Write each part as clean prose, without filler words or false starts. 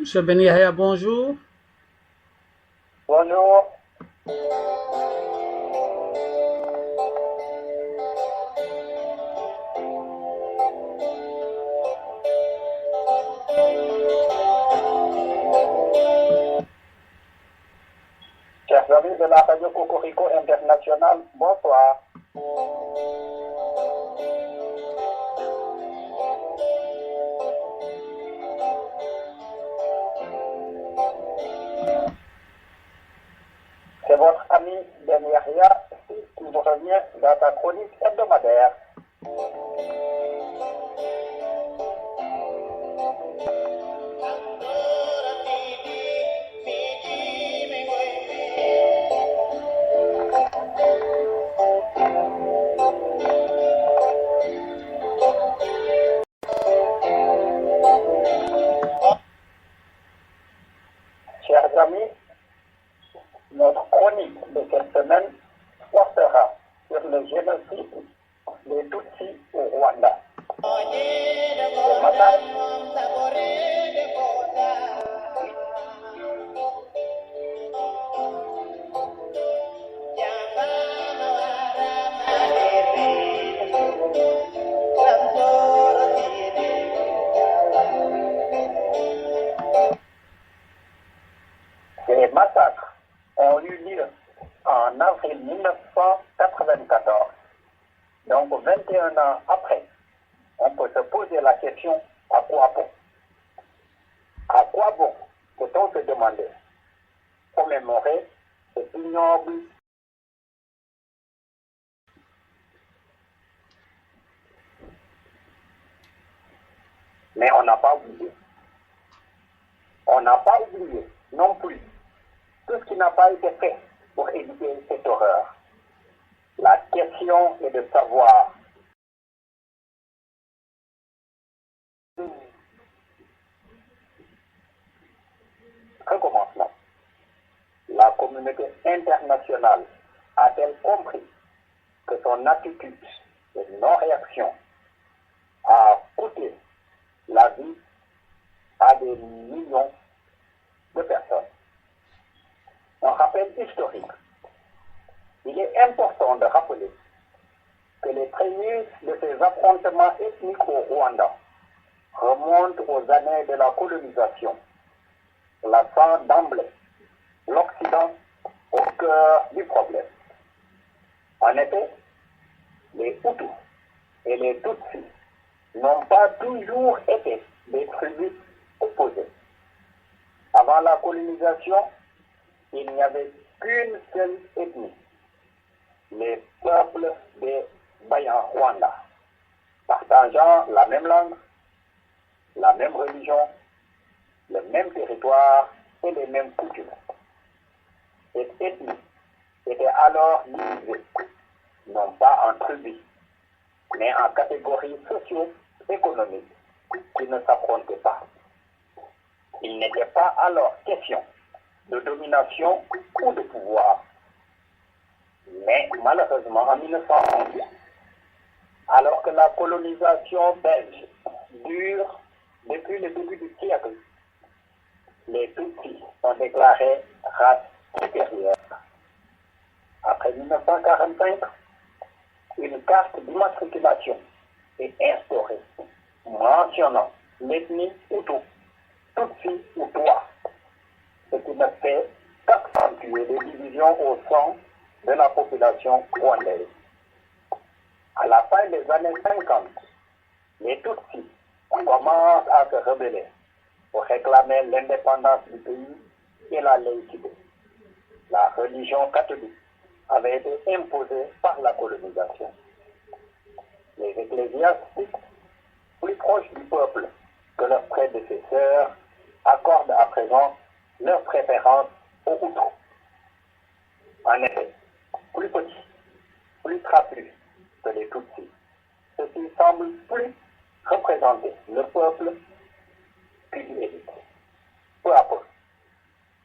Monsieur Ben Yahya, bonjour. Bonjour, chers amis de la radio Cocorico International, bonsoir. C'est votre ami Ben Yahya qui vous revient dans sa chronique hebdomadaire. Chers amis, notre chronique de cette semaine portera sur le génocide des Tutsis au Rwanda. Le massacre Ces massacres ont eu lieu en avril 1994. Donc 21 ans après, on peut se poser la question, à quoi bon? À quoi bon peut-on se demander? Commémorer cet ignoble mais on n'a pas oublié. On n'a pas oublié non plus tout ce qui n'a pas été fait pour éviter cette horreur. La question est de savoir recommencement. La communauté internationale a-t-elle compris que son attitude de non-réaction a coûté la vie à des millions de personnes? Un rappel historique. Il est important de rappeler que les prémices de ces affrontements ethniques au Rwanda remontent aux années de la colonisation, plaçant d'emblée l'Occident au cœur du problème. En effet, les Hutus et les Tutsis n'ont pas toujours été des tribus opposées. Avant la colonisation, il n'y avait qu'une seule ethnie, les peuples des Banyarwanda, partageant la même langue, la même religion, le même territoire et les mêmes coutumes. Cette ethnie était alors divisée, non pas en tribus, mais en catégories socio-économiques qui ne s'affrontaient pas. Il n'était pas alors question de domination ou de pouvoir. Mais malheureusement, en 1911, alors que la colonisation belge dure depuis le début du siècle, les Tutsis sont déclarés race supérieure. Après 1945, une carte d'immatriculation est instaurée mentionnant l'ethnie Hutu, Tutsi ou Twa, ce qui ne fait qu'accentuer les divisions au sein de la population rwandaise. À la fin des années 50, les Tutsis commencent à se rebeller pour réclamer l'indépendance du pays et la laïcité. La religion catholique avait été imposée par la colonisation. Les ecclésiastiques, plus proches du peuple que leurs prédécesseurs, accordent à présent leur préférence aux Hutus. En effet, plus petits, plus trapus que les Tutsis, ceux-ci semblent plus représenter le peuple qu'une élite. Peu à peu,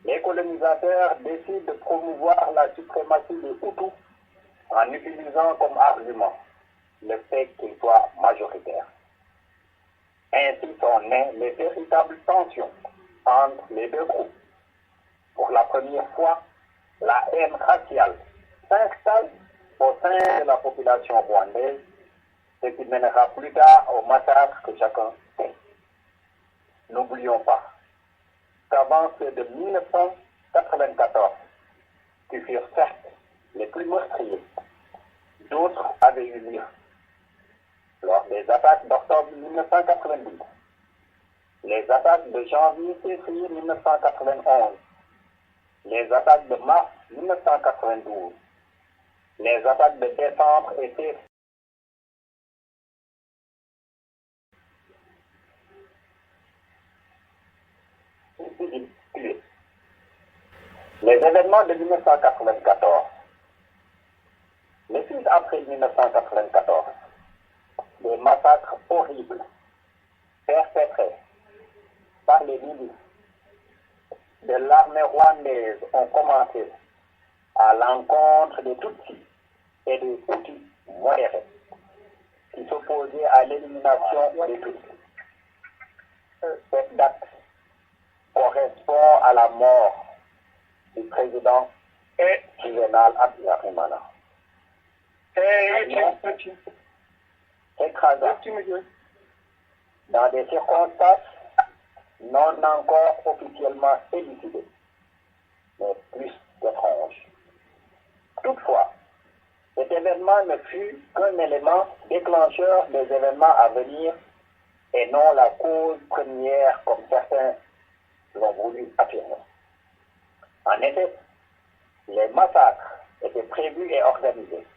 les colonisateurs décident de promouvoir la suprématie des Hutus en utilisant comme argument le fait qu'ils soient majoritaires. Ainsi sont nées les véritables tensions entre les deux groupes. Pour la première fois, la haine raciale s'installe au sein de la population rwandaise, ce qui mènera plus tard au massacre que chacun sait. N'oublions pas qu'avant ceux de 1994, qui furent certes les plus meurtriers, d'autres avaient eu lieu. Lors des attaques d'octobre 1992, les attaques de janvier-février 1991, les attaques de mars 1992, les attaques de décembre et février. Les événements de 1994, les suites après 1994, des massacres horribles perpétrés par les milices de l'armée rwandaise ont commencé à l'encontre des Tutsis et des Hutus modérés qui s'opposaient à l'élimination des Tutsis. Cette date correspond à la mort du président Juvenal Habyarimana. Écrasant dans des circonstances non encore officiellement élucidées, mais plus étranges. Toutefois, cet événement ne fut qu'un élément déclencheur des événements à venir et non la cause première comme certains l'ont voulu affirmer. En effet, les massacres étaient prévus et organisés.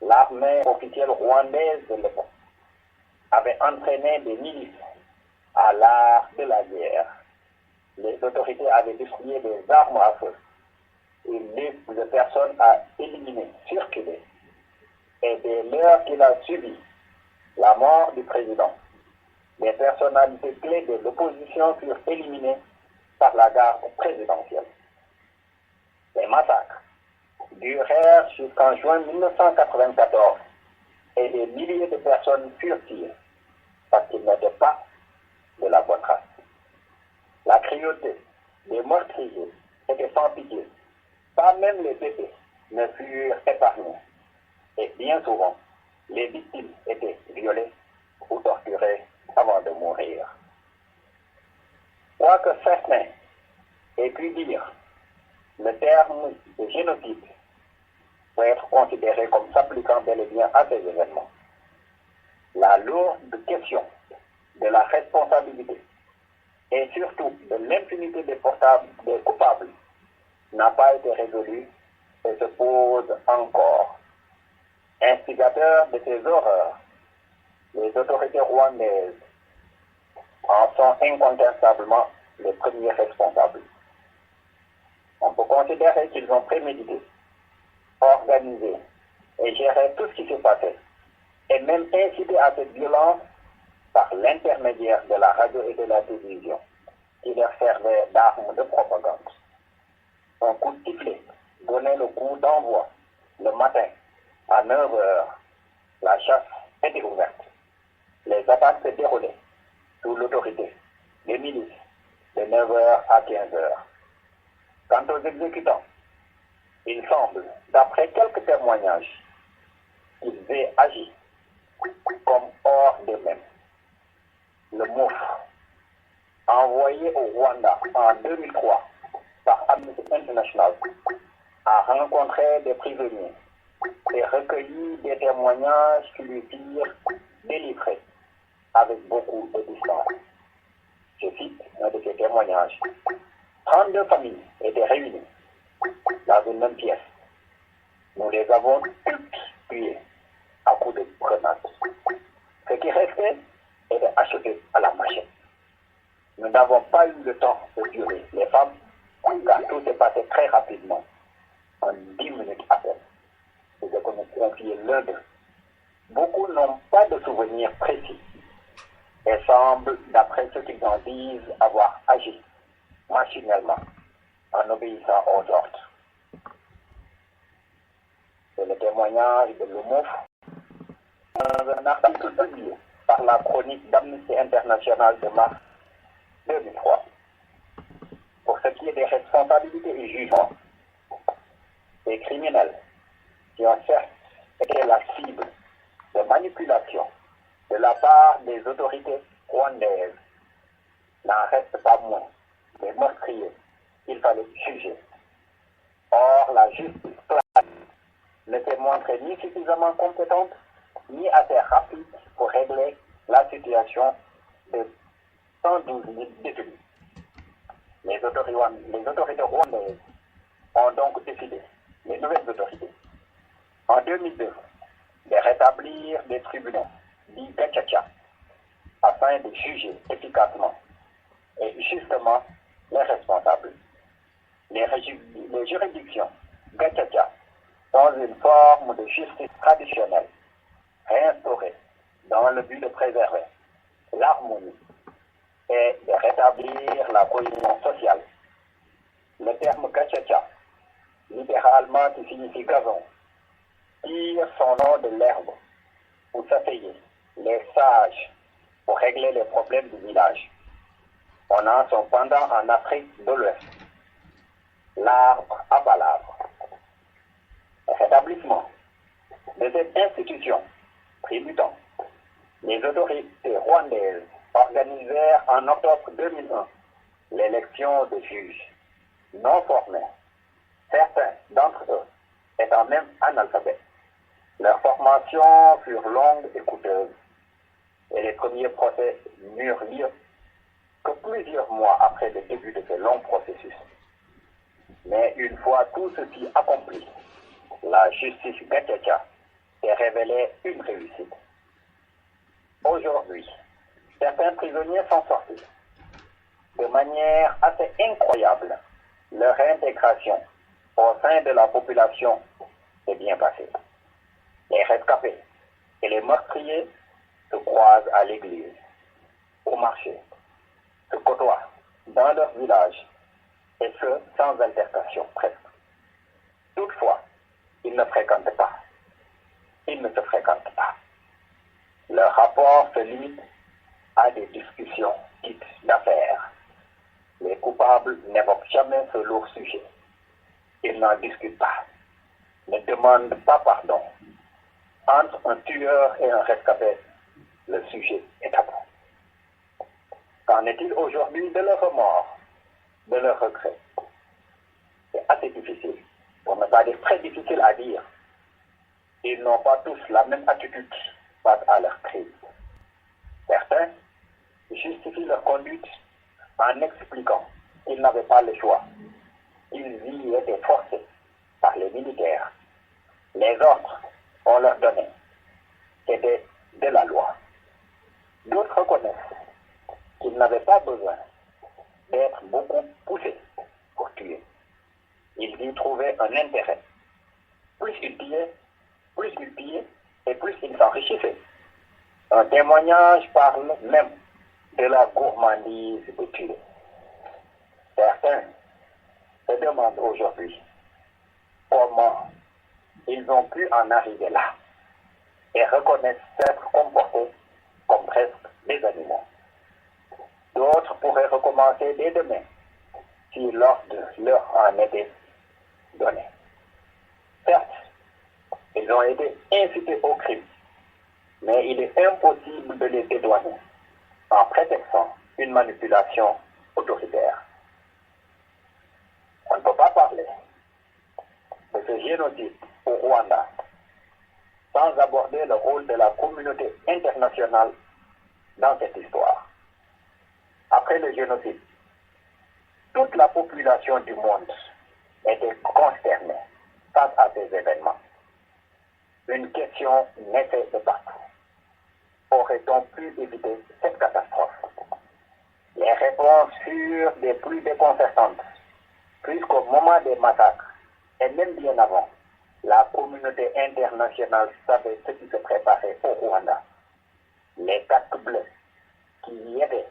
L'armée officielle rwandaise de l'époque avait entraîné des milices à l'art de la guerre. Les autorités avaient distribué des armes à feu. Une liste de personnes à éliminer circulait. Et dès l'heure qu'il a suivi la mort du président, les personnalités clés de l'opposition furent éliminées par la garde présidentielle. Les massacres durèrent jusqu'en juin 1994 et des milliers de personnes furent tuées parce qu'ils n'étaient pas de la bonne race. La cruauté des meurtriers était sans pitié. Pas même les bébés ne furent épargnés. Et bien souvent, les victimes étaient violées ou torturées avant de mourir. Quoique certains aient pu dire le terme de génocide peut être considéré comme s'appliquant bel et bien à ces événements. La lourde question de la responsabilité et surtout de l'impunité des coupables n'a pas été résolue et se pose encore. Instigateurs de ces horreurs, les autorités rwandaises en sont incontestablement les premiers responsables. On peut considérer qu'ils ont prémédité, organisé et géré tout ce qui s'est passé, et même incité à cette violence par l'intermédiaire de la radio et de la télévision, qui leur servait d'armes de propagande. Un coup de sifflet donnait le coup d'envoi le matin à 9 heures. La chasse était ouverte. Les attaques se déroulaient sous l'autorité des milices de 9 heures à 15 heures. Quant aux exécutants, il semble, d'après quelques témoignages, qu'ils aient agi comme hors d'eux-mêmes. Le MOUF, envoyé au Rwanda en 2003 par Amnesty International, a rencontré des prisonniers et recueilli des témoignages qui lui firent délivrer avec beaucoup de distance. Je cite un de ces témoignages. 32 familles étaient réunies dans une même pièce. Nous les avons toutes tuées à coups de grenades. Ce qui restait était acheté à la machine. Nous n'avons pas eu le temps de tuer les femmes, car tout s'est passé très rapidement, en 10 minutes à peine. C'est ce que nous confions l'un d'eux. Beaucoup n'ont pas de souvenirs précis et semblent, d'après ce qu'ils en disent, avoir agi machinalement en obéissant aux ordres. C'est le témoignage de l'UMOF dans un article publié par la chronique d'Amnesty International de mars 2003. qui est des responsabilités et jugements des criminels qui ont certes été la cible de manipulation de la part des autorités rwandaises n'en reste pas moins des meurtriers qu'il fallait juger. Or, la justice ne s'est montrée ni suffisamment compétente ni assez rapide pour régler la situation de 112 000 détenus. Les autorités rwandaises ont donc décidé, les nouvelles autorités, en 2002, de rétablir des tribunaux dits Gacaca afin de juger efficacement et justement les responsables. Les juridictions Gacaca sont une forme de justice traditionnelle réinstaurée dans le but de préserver l'harmonie et de rétablir la cohésion sociale. Le terme Gacaca, littéralement qui signifie gazon, tire son nom de l'herbe où s'asseyaient les sages pour régler les problèmes du village. On en sont pendant en Afrique de l'Ouest. L'arbre à palabre. Le rétablissement de cette institution prit du temps. Les autorités rwandaises organisèrent en octobre 2001 l'élection de juges non formés, certains d'entre eux étant même analphabètes. Leurs formations furent longues et coûteuses, et les premiers procès n'eurent lieu que plusieurs mois après le début de ce long processus. Mais une fois tout ceci accompli, la justice Gacaca s'est révélée une réussite. Aujourd'hui, certains prisonniers sont sortis. De manière assez incroyable, leur réintégration au sein de la population s'est bien passée. Les rescapés et les meurtriers se croisent à l'église, au marché, se côtoient dans leur village, et ce, sans altercation presque. Toutefois, ils ne fréquentent pas. Ils ne se fréquentent pas. Leur rapport se limite à des discussions dites d'affaires. Les coupables n'évoquent jamais ce lourd sujet. Ils n'en discutent pas, ne demandent pas pardon. Entre un tueur et un rescapé, le sujet est tabou. Qu'en est-il aujourd'hui de leur remords, de leur regret? C'est assez difficile, pour ne pas dire très difficile à dire. Ils n'ont pas tous la même attitude face à leur crise. Certains justifient leur conduite en expliquant qu'ils n'avaient pas le choix. Ils y étaient forcés par les militaires. Les ordres qu'on leur donnait, c'était de la loi. D'autres reconnaissent qu'ils n'avaient pas besoin d'être beaucoup poussés pour tuer. Ils y trouvaient un intérêt. Plus ils pillaient et plus ils s'enrichissaient. Un témoignage parle même de la gourmandise de tuer. Certains se demandent aujourd'hui comment ils ont pu en arriver là et reconnaissent s'être comportés comme presque des animaux. D'autres pourraient recommencer dès demain si l'ordre leur en était donné. Certes, ils ont été incités au crime, mais il est impossible de les dédouaner en prétextant une manipulation autoritaire. On ne peut pas parler de ce génocide au Rwanda sans aborder le rôle de la communauté internationale dans cette histoire. Après le génocide, toute la population du monde était consternée face à ces événements. Une question naissait de partout. Aurait-on pu éviter cette catastrophe? Les réponses furent des plus déconcertantes, puisqu'au moment des massacres, et même bien avant, la communauté internationale savait ce qui se préparait au Rwanda. Les casques bleus qui y étaient